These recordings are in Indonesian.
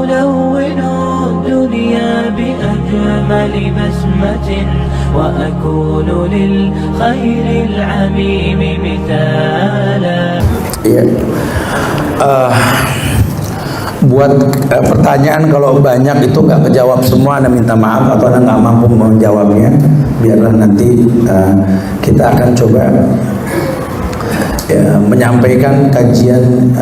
ألون الدنيا بأجمل بسمة وأكون للخير العميم مثالا. Buat pertanyaan kalau banyak itu nggak kejawab semua, Anda minta maaf atau Anda nggak mampu menjawabnya, biarlah nanti kita akan coba menyampaikan kajian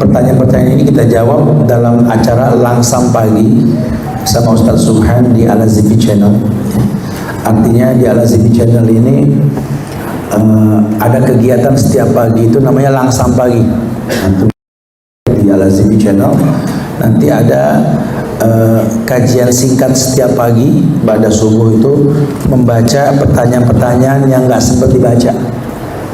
pertanyaan-pertanyaan ini kita jawab dalam acara Langsam Pagi sama Ustaz Subhan di Al-Azifi Channel. Artinya di Al-Azifi Channel ini ada kegiatan setiap pagi itu namanya Langsam Pagi. Di Al-Azifi Channel nanti ada kajian singkat setiap pagi pada subuh itu membaca pertanyaan-pertanyaan yang nggak sempat dibaca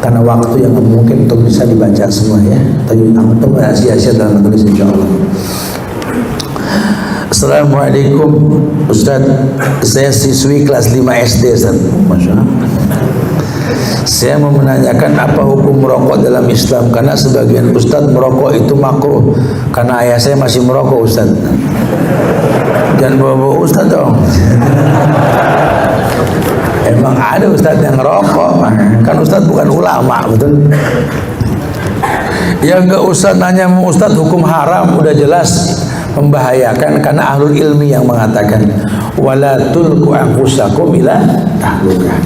karena waktu yang mungkin untuk bisa dibaca semua ya. Tapi untuk sia-sia dalam tulis insyaallah. Assalamualaikum Ustaz, saya siswi kelas 5 SD Ustaz. Masya Allah. Saya mau menanyakan apa hukum merokok dalam Islam, karena sebagian Ustaz merokok itu makruh karena ayah saya masih merokok Ustaz. Jangan bawa-bawa Ustaz dong. Emang ada Ustaz yang ngerokok, kan Ustaz bukan ulama, betul? Ya enggak usah nanya Ustaz hukum haram, udah jelas membahayakan karena ahlul ilmi yang mengatakan wala tulqu anfusakum ila tahlukah.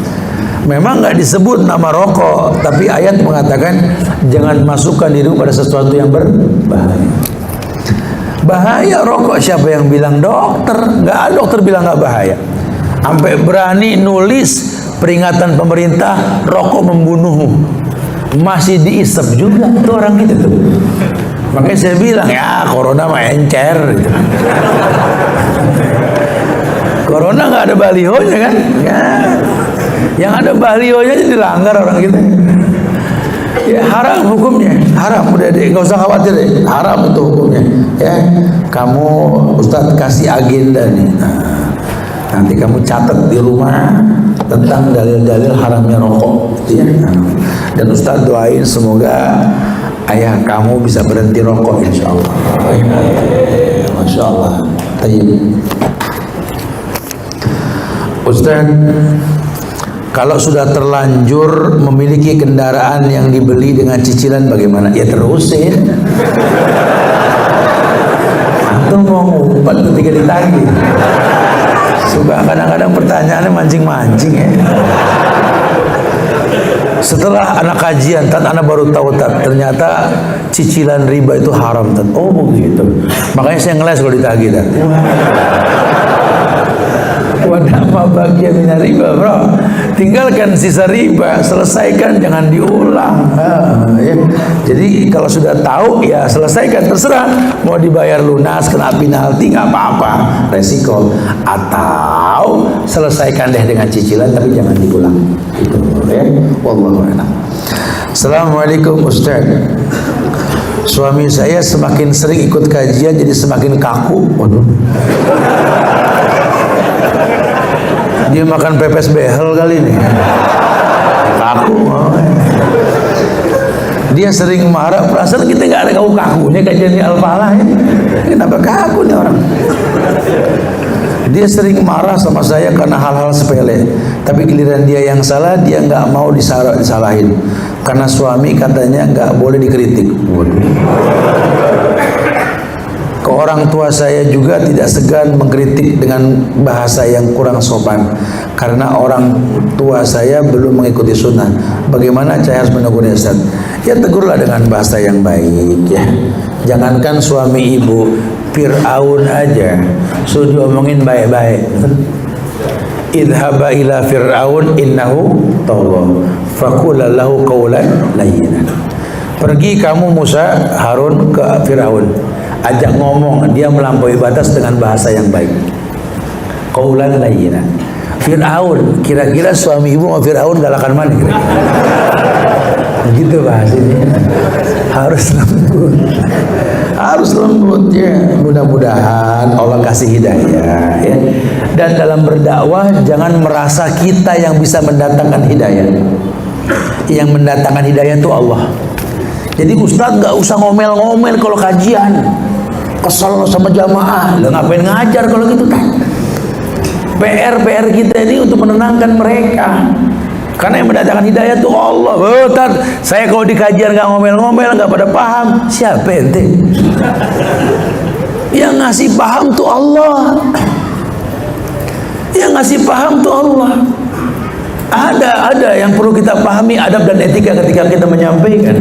Memang nggak disebut nama rokok, tapi ayat mengatakan jangan masukkan diri pada sesuatu yang berbahaya. Bahaya rokok, siapa yang bilang? Dokter. Nggak ada dokter bilang nggak bahaya. Sampai berani nulis peringatan pemerintah rokok membunuhmu, masih diisep juga tuh orang gitu tuh. Makanya saya bilang ya corona mah encer gitu. Corona nggak ada balihonya kan? Ya. Yang ada balionya jadi dilanggar orang kita. Ya haram hukumnya, haram, udah deh, nggak usah khawatir deh, haram itu hukumnya. Ya, kamu Ustadz kasih agenda nih. Nanti kamu catat di rumah tentang dalil-dalil haramnya rokok, ya. Dan Ustadz doain semoga ayah kamu bisa berhenti rokok, insya Allah. Masya Allah. Ustadz, kalau sudah terlanjur memiliki kendaraan yang dibeli dengan cicilan bagaimana? Ya terusin. Antum mau ngumpet ketika ditagih. Suka kadang-kadang pertanyaannya mancing-mancing ya. Setelah anak kajian, anak baru tahu ternyata cicilan riba itu haram. Oh begitu. Makanya saya ngeles kalau ditagih. Wadama bagian minyak riba bro, tinggalkan sisa riba, selesaikan, jangan diulang. Ya. Jadi kalau sudah tahu ya selesaikan, terserah mau dibayar lunas, kena penalti nggak apa-apa, resiko, atau selesaikan deh dengan cicilan tapi jangan diulang. Itu ya. Wallahu a'lam. Assalamualaikum Ustaz. Suami saya semakin sering ikut kajian jadi semakin kaku. Waduh. Dia makan pepes behel kali ini. Kaku. Dia sering marah, perasaan kita nggak ada kaku-kakunya kajian di Al-Falah ya. Kenapa kaku nih orang? Dia sering marah sama saya karena hal-hal sepele. Tapi giliran dia yang salah, dia nggak mau disalahin. Karena suami katanya nggak boleh dikritik. Waduh. Ke orang tua saya juga tidak segan mengkritik dengan bahasa yang kurang sopan karena orang tua saya belum mengikuti sunnah. Bagaimana saya harus menegurnya Ustaz? Ya tegurlah dengan bahasa yang baik ya. Jangankan suami ibu, Fir'aun aja suruh diomongin baik-baik. Idhaba ila Fir'aun innahu tagha faqula lahu qawlan layyinan. Pergi kamu Musa, Harun ke Fir'aun. Ajak ngomong, dia melampaui batas dengan bahasa yang baik. Qaulan layyinan. Fir'aun, kira-kira suami ibu sama Fir'aun galakan mana kira-kira? Begitu bahasanya. Harus lembut. Harus lembut ya. Mudah-mudahan Allah kasih hidayah ya. Dan dalam berdakwah jangan merasa kita yang bisa mendatangkan hidayah. Yang mendatangkan hidayah itu Allah. Jadi Ustaz nggak usah ngomel-ngomel kalau kajian. kesel sama jamaah. Lah ngapain ngajar kalau gitu kan? PR kita ini untuk menenangkan mereka. Karena yang mendatangkan hidayah itu Allah. Oh, saya kalau di kajian nggak ngomel-ngomel, nggak pada paham, siapa ente? Yang ngasih paham tuh Allah. Yang ngasih paham tuh Allah. Ada yang perlu kita pahami, adab dan etika ketika kita menyampaikan.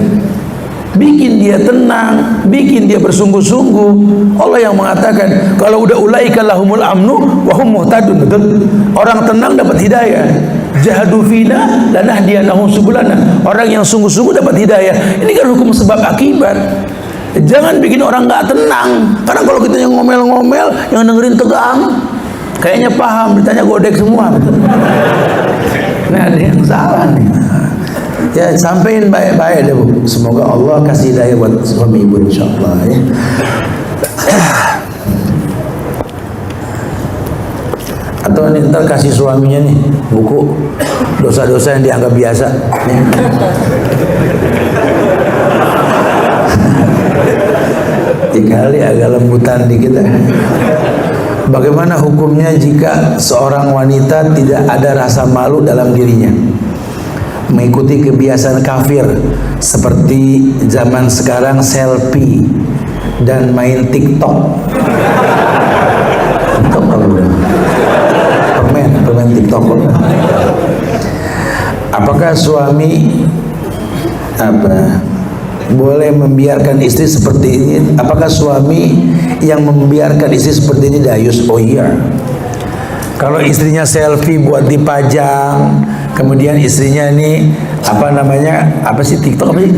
Bikin dia tenang, bikin dia bersungguh-sungguh. Allah yang mengatakan, kalau udah ulaika lahumul amnu wa hum muhtadun, betul? Orang tenang dapat hidayah. Jahadu fina lanahdiyanahum subulana. Orang yang sungguh-sungguh dapat hidayah. Ini kan hukum sebab akibat. Jangan bikin orang nggak tenang. Karena kalau kita yang ngomel-ngomel, yang dengerin tegang, kayaknya paham, ditanya godek semua. Nah, ada yang salah nih. Ya, sampein baik-baik deh, Bu. Semoga Allah kasih hidayah buat suami ibu, insyaallah ya. Atau nih, ntar kasih suaminya nih buku dosa-dosa yang dianggap biasa nih. Dikali agak lembutan dikit ya. Bagaimana hukumnya jika seorang wanita tidak ada rasa malu dalam dirinya, mengikuti kebiasaan kafir seperti zaman sekarang selfie dan main TikTok? TikTok permain TikTok. Apakah suami boleh membiarkan istri seperti ini? Apakah suami yang membiarkan istri seperti ini dayus? Oh iya. Kalau istrinya selfie buat dipajang, kemudian istrinya ini apa sih TikTok apa sih?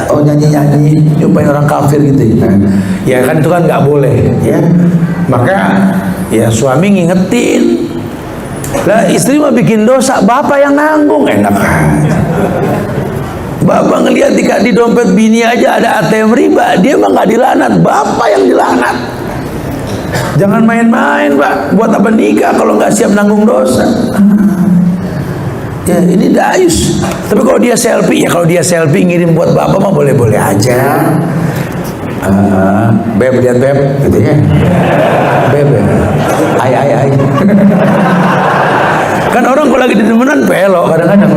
Oh, nyanyi nyumpain orang kafir gitu ya. Ya kan itu kan nggak boleh ya. Maka ya suami ngingetin. Lah istri mah bikin dosa, bapak yang nanggung, enak aja. Bapak ngelihat di dompet bini aja ada ATM riba, dia mah nggak dilanat, bapak yang dilanat. Jangan main-main, Pak. Buat apa nikah kalau nggak siap nanggung dosa? Ya ini dayus. Tapi kalau dia selfie, ya kalau dia selfie ngirim buat bapak mah boleh-boleh aja. Beb, lihat beb, gitu ya. Beb, ay. Kan orang kalau lagi demenan pelok kadang-kadang.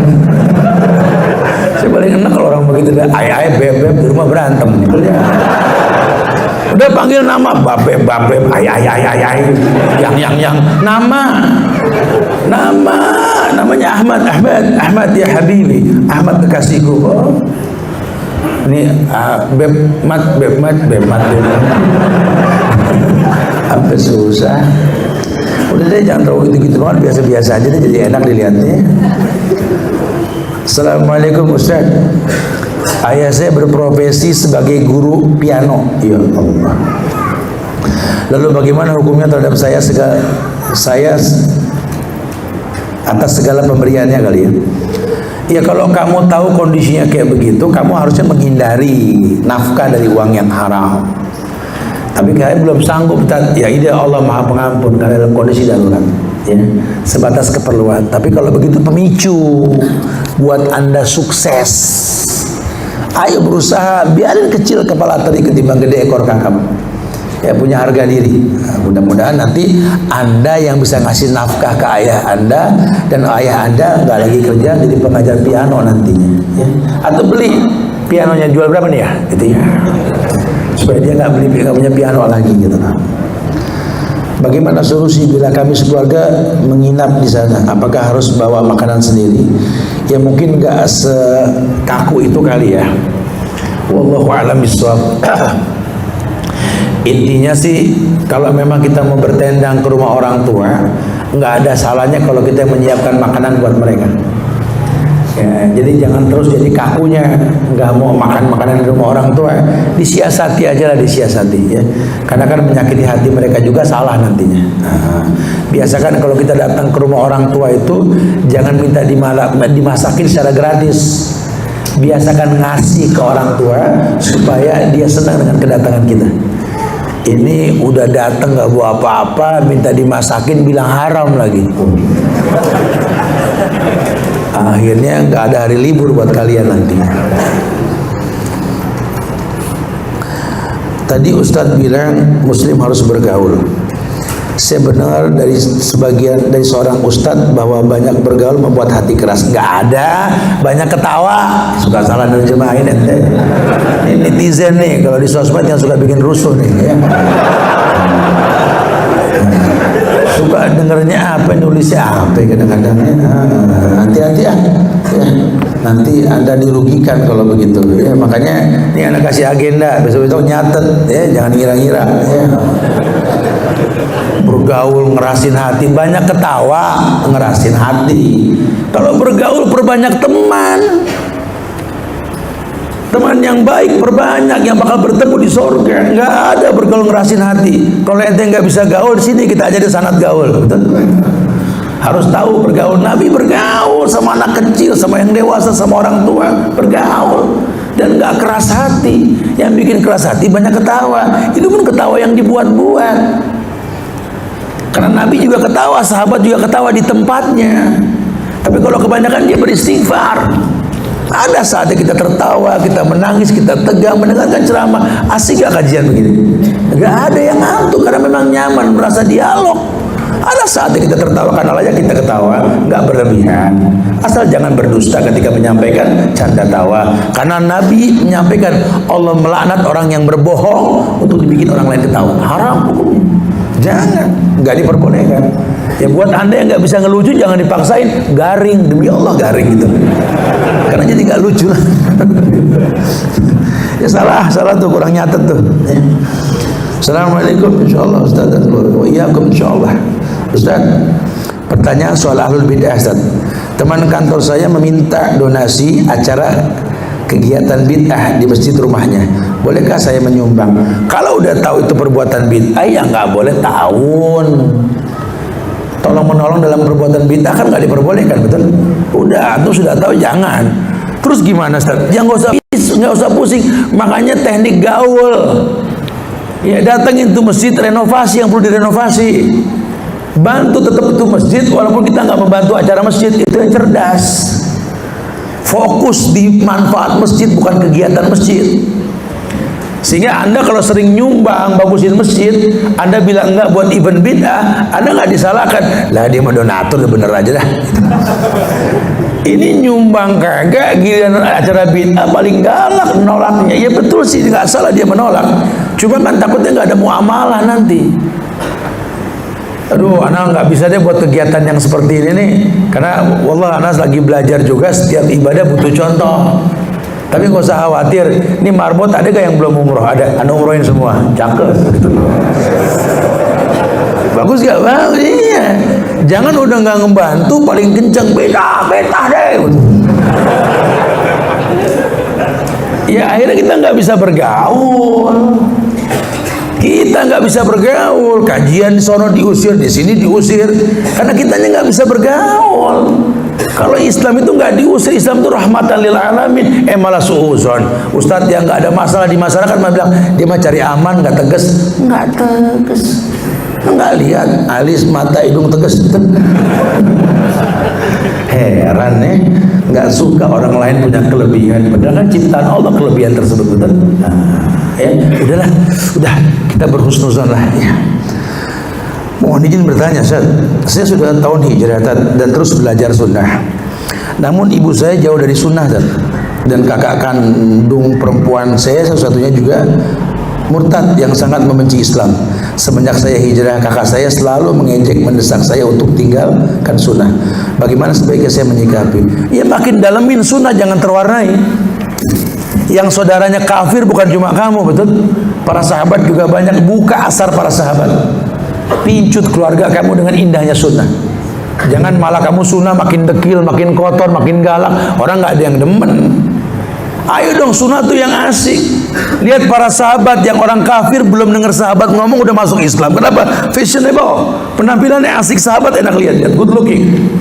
Saya paling enak kalau orang begitu, ay, beb, di rumah berantem. Udah panggil nama, babeb, ay, yang namanya Ahmad ya Habibi, Ahmad kekasihku. Oh. Ini beb mat. Sampai susah. Udah deh, jangan terlalu gitu-gitu banget, biasa-biasa aja deh, jadi enak dilihatnya. Assalamualaikum Ustaz. Ayah saya berprofesi sebagai guru piano. Ya Allah. Lalu bagaimana hukumnya terhadap saya atas segala pemberiannya kali ya? Ya kalau kamu tahu kondisinya kayak begitu, kamu harusnya menghindari nafkah dari uang yang haram. Tapi kalian belum sanggup, ya ide Allah Maha Pengampun karena dalam kondisi darurat, ya, sebatas keperluan. Tapi kalau begitu pemicu buat Anda sukses. Ayo berusaha, biarin kecil kepala teri ketimbang gede ekor kakap. Ya, punya harga diri. Nah, mudah-mudahan nanti Anda yang bisa ngasih nafkah ke ayah Anda, dan ayah Anda nggak lagi kerja jadi pengajar piano nantinya. Ya. Atau beli pianonya, jual berapa nih ya? Gitu ya. Supaya dia nggak punya piano lagi gitu. Bagaimana solusi bila kami sekeluarga menginap di sana? Apakah harus bawa makanan sendiri? Ya mungkin nggak sekaku itu kali ya. Wallahu a'lam bishawab. Intinya sih, kalau memang kita mau bertendang ke rumah orang tua, nggak ada salahnya kalau kita menyiapkan makanan buat mereka. Ya, jadi jangan terus jadi kakunya, nggak mau makan makanan di rumah orang tua. Disiasati aja lah, disiasati ya. Karena kan menyakiti hati mereka juga salah nantinya. Nah, biasakan kalau kita datang ke rumah orang tua itu jangan minta dimasakin secara gratis. Biasakan ngasih ke orang tua supaya dia senang dengan kedatangan kita. Ini udah datang nggak bawa apa-apa, minta dimasakin bilang haram lagi. Akhirnya nggak ada hari libur buat kalian nanti. Tadi Ustadz bilang Muslim harus bergaul. Saya benar dari seorang ustadz bahwa banyak bergaul membuat hati keras. Nggak ada, banyak ketawa. Suka salah nerjemahin ente. Ini netizen nih, kalau di sosmed yang suka bikin rusuh nih ya. Suka dengernya apa, nulisnya apa kadang-kadang. Hati-hati ya. Nanti Anda dirugikan kalau begitu ya. Makanya ini Anda kasih agenda, besok-besok nyatet ya, jangan ngira-ngira ya. Bergaul ngerasin hati, banyak ketawa ngerasin hati. Kalau bergaul perbanyak teman, teman yang baik perbanyak, yang bakal bertemu di surga. Nggak ada bergaul ngerasin hati. Kalau ente nggak bisa gaul, di sini kita aja di sanat gaul. Betul? Harus tahu bergaul. Nabi bergaul sama anak kecil, sama yang dewasa, sama orang tua, bergaul dan nggak keras hati. Yang bikin keras hati banyak ketawa. Itu pun ketawa yang dibuat-buat. Karena Nabi juga ketawa, sahabat juga ketawa di tempatnya. Tapi kalau kebanyakan dia beristighfar. Ada saatnya kita tertawa, kita menangis, kita tegang mendengarkan ceramah. Asik gak kajian begini? Gak ada yang ngantuk karena memang nyaman, merasa dialog. Ada saatnya kita tertawa karena layak kita ketawa, gak berlebihan. Asal jangan berdusta ketika menyampaikan canda tawa. Karena Nabi menyampaikan Allah melaknat orang yang berbohong untuk dibikin orang lain ketawa. Haram hukumnya. Jangan, nggak diperbolehkan. Ya buat Anda yang nggak bisa ngelucu jangan dipaksain, garing, demi Allah garing gitu. Karena jadi nggak lucu. Ya salah tuh, kurang nyatet tuh. Ya. Assalamualaikum, insyaallah Ustaz dan keluarga. Wa'iyyakum insyaallah. Ustaz, pertanyaan soal ahlul bid'ah Ustaz. Teman kantor saya meminta donasi acara kegiatan bid'ah di masjid rumahnya. Bolehkah saya menyumbang? Kalau udah tahu itu perbuatan bid'ah, ya nggak boleh tahun. Tolong menolong dalam perbuatan bid'ah kan nggak diperbolehkan, betul? Udah, tuh sudah tahu jangan. Terus gimana Ustaz? Yang nggak usah pusing. Makanya teknik gaul. Ya datangin tuh masjid renovasi yang perlu direnovasi. Bantu tetap itu masjid walaupun kita nggak membantu acara masjid, itu yang cerdas. Fokus di manfaat masjid bukan kegiatan masjid. Sehingga Anda kalau sering nyumbang bagusin masjid, Anda bilang enggak buat event bid'ah, Anda nggak disalahkan. Lah dia mah donatur, bener aja dah. Ini nyumbang kagak, giliran acara bid'ah paling galak menolaknya. Ya betul sih, nggak salah dia menolak. Cuma kan takutnya nggak ada muamalah nanti. Aduh, anak nggak bisa deh buat kegiatan yang seperti ini nih. Karena wallah anak lagi belajar juga, setiap ibadah butuh contoh. Tapi nggak usah khawatir. Ini marbot ada gak yang belum umroh? Ada, anda umrohin semua. Cakep. Bagus gak bang? Iya. Jangan udah nggak ngebantu, paling kenceng beta deh. Ya akhirnya kita nggak bisa bergaul. Kita nggak bisa bergaul, kajian di sono diusir, di sini diusir, karena kitanya nggak bisa bergaul. Kalau Islam itu nggak diusir, Islam itu rahmatan lil alamin. Malah suuzon. Ustadz yang nggak ada masalah di masyarakat malah bilang dia mah cari aman, nggak tegas, nggak lihat alis, mata, hidung tegas. Heran nih, nggak suka orang lain punya kelebihan, padahal kan ciptaan Allah kelebihan tersebut, betul? Ya, udahlah, kita berhusnuzon lah. Ya. Mohon izin bertanya, saya sudah tahun hijrah dan terus belajar sunnah. Namun ibu saya jauh dari sunnah dan kakak kandung perempuan saya satu-satunya juga murtad yang sangat membenci Islam. Semenjak saya hijrah, kakak saya selalu mengejek, mendesak saya untuk tinggalkan sunnah. Bagaimana sebaiknya saya menyikapi? Ya makin dalemin sunnah, jangan terwarnai. Yang saudaranya kafir bukan cuma kamu, betul? Para sahabat juga banyak. Buka asar para sahabat. Pincut keluarga kamu dengan indahnya sunnah. Jangan malah kamu sunnah makin dekil, makin kotor, makin galak. Orang nggak ada yang demen. Ayo dong, sunnah tuh yang asik. Lihat para sahabat yang orang kafir belum dengar sahabat ngomong udah masuk Islam. Kenapa? Fashionable. Penampilannya asik, sahabat enak lihat, good looking.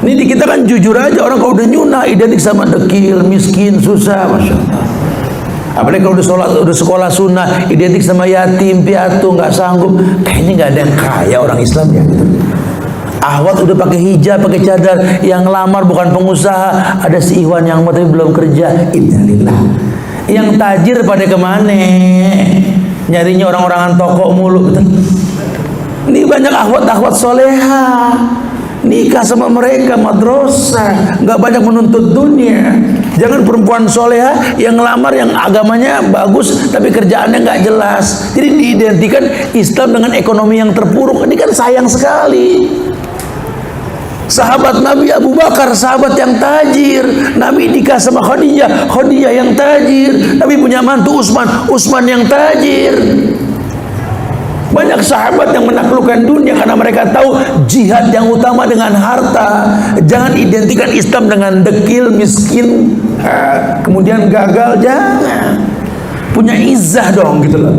Ini di kita kan jujur aja, orang kalau udah nyunah identik sama dekil, miskin, susah, masya Allah. Apalagi kalau udah sekolah sunnah identik sama yatim, piatu, nggak sanggup. Kayaknya nggak ada yang kaya orang Islam ya. Gitu. Ahwat udah pakai hijab, pakai cadar, yang lamar bukan pengusaha, ada si Iwan yang mau tapi belum kerja. Innalillah. Yang tajir pada kemana? Nyarinya orang-orangan toko mulu gitu. Ini banyak akhwat-akhwat soleha nikah sama mereka madrasah, nggak banyak menuntut dunia. Jangan perempuan soleha yang ngelamar yang agamanya bagus tapi kerjaannya nggak jelas. Jadi diidentikan Islam dengan ekonomi yang terpuruk. Ini kan sayang sekali. Sahabat Nabi Abu Bakar, sahabat yang tajir. Nabi nikah sama Khadijah, Khadijah yang tajir. Nabi punya mantu Utsman, Utsman yang tajir. Banyak sahabat yang menaklukkan dunia karena mereka tahu jihad yang utama dengan harta. Jangan identikan Islam dengan dekil, miskin, kemudian gagal. Jangan. Punya izzah dong gitu loh.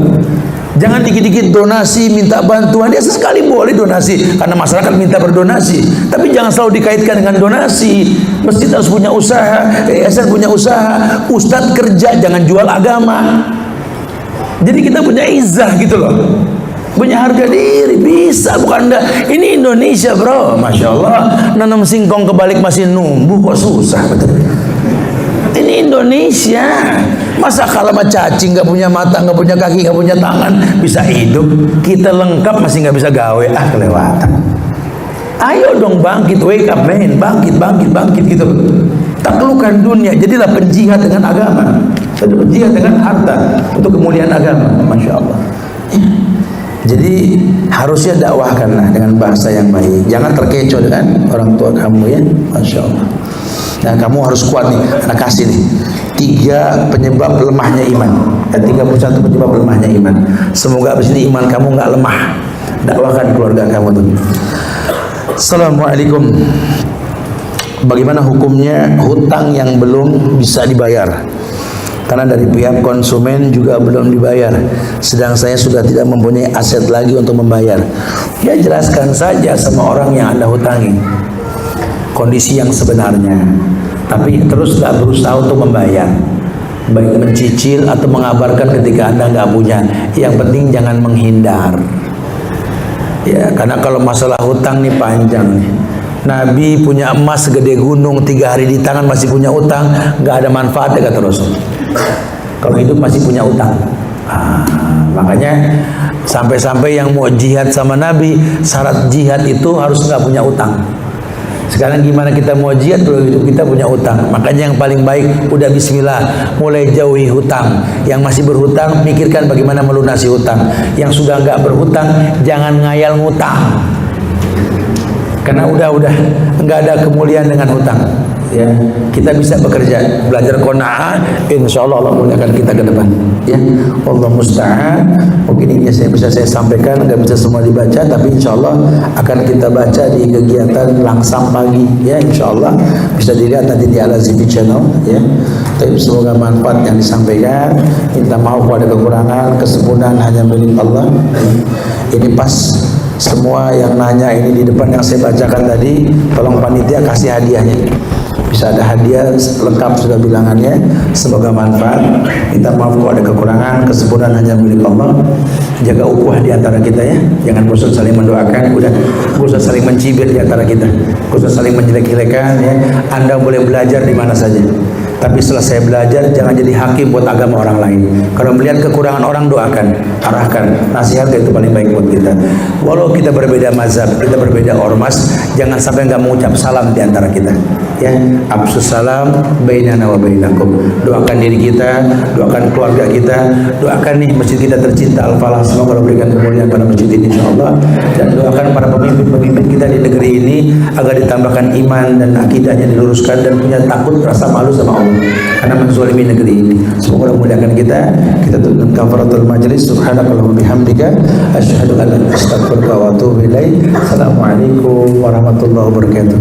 Jangan dikit-dikit donasi, minta bantuan. Ya sesekali boleh donasi karena masyarakat minta berdonasi. Tapi jangan selalu dikaitkan dengan donasi. Masjid harus punya usaha, yayasan punya usaha, ustadz kerja, jangan jual agama. Jadi kita punya izzah gitu loh. Punya harga diri, bisa, bukan enggak. Ini Indonesia bro, Masya Allah. Nanam singkong kebalik masih numbuh, kok susah betul. Ini Indonesia. Masa kalau sama cacing nggak punya mata, nggak punya kaki, nggak punya tangan bisa hidup? Kita lengkap masih nggak bisa gawe, kelewatan. Ayo dong bangkit, wake up man, bangkit gitu. Taklukkan dunia, jadilah penjihad dengan agama, penjihad dengan harta untuk kemuliaan agama, Masya Allah. Jadi harusnya dakwahkanlah dengan bahasa yang baik. Jangan terkecoh dengan orang tua kamu ya, Masya Allah. Nah kamu harus kuat nih, anak kasih nih 3 penyebab lemahnya iman. 31 penyebab lemahnya iman. Semoga abis ini iman kamu nggak lemah. Dakwahkan keluarga kamu tuh. Assalamualaikum. Bagaimana hukumnya hutang yang belum bisa dibayar? Karena dari pihak konsumen juga belum dibayar. Sedang saya sudah tidak mempunyai aset lagi untuk membayar. Ya jelaskan saja sama orang yang Anda hutangi kondisi yang sebenarnya, tapi teruslah berusaha untuk membayar, baik mencicil atau mengabarkan ketika Anda nggak punya. Yang penting jangan menghindar ya, karena kalau masalah hutang nih panjang nih. Nabi punya emas segede gunung, 3 hari di tangan masih punya utang, nggak ada manfaatnya kata Rasul. Kalau hidup masih punya utang. Makanya sampai-sampai yang mau jihad sama Nabi, syarat jihad itu harus nggak punya utang. Sekarang gimana kita mau jihad kalau hidup kita punya utang? Makanya yang paling baik udah bismillah, mulai jauhi hutang. Yang masih berhutang, pikirkan bagaimana melunasi hutang. Yang sudah nggak berhutang, jangan ngayal ngutang. Karena udah nggak ada kemuliaan dengan hutang. Ya, kita bisa bekerja, belajar qanaah, insya Allah Allah muliakan kita ke depan. Ya, Allah musta'an. Mungkin ini bisa saya sampaikan, nggak bisa semua dibaca, tapi insya Allah akan kita baca di kegiatan langsam pagi. Ya, insya Allah bisa dilihat nanti di Al-Azimi Channel. Ya, tapi semoga manfaat yang disampaikan. Minta maaf pada kekurangan, kesempurnaan hanya milik Allah. Ini pas. Semua yang nanya ini di depan yang saya bacakan tadi, tolong panitia kasih hadiahnya. Bisa ada hadiah lengkap sudah bilangannya. Semoga manfaat. Minta maaf kalau ada kekurangan, kesempurnaan hanya milik Allah. Jaga ukhuwah di antara kita ya. Jangan bosan saling mendoakan, udah gak usah saling mencibir di antara kita. Gak usah saling menjelek-jelekan ya. Anda boleh belajar di mana saja. Tapi setelah saya belajar, jangan jadi hakim buat agama orang lain. Kalau melihat kekurangan orang, doakan, arahkan, nasihatkan, itu paling baik buat kita. Walau kita berbeda mazhab, kita berbeda ormas, jangan sampai nggak mengucap salam di antara kita. Ya, absus salam bainana wa bainakum. Doakan diri kita, doakan keluarga kita, doakan nih masjid kita tercinta Al-Falah, semoga Allah berikan kemuliaan pada masjid ini insyaallah. Dan doakan para pemimpin-pemimpin kita di negeri ini agar ditambahkan iman dan akidahnya diluruskan dan punya takut rasa malu sama Allah karena menzalimi negeri ini. Semoga Allah muliakan kita. Kita tutup kafaratul majlis. Subhanakallahumma bihamdika asyhadu an la ilaha illa anta astaghfiruka wa atubu ilaik. Assalamualaikum warahmatullahi wabarakatuh.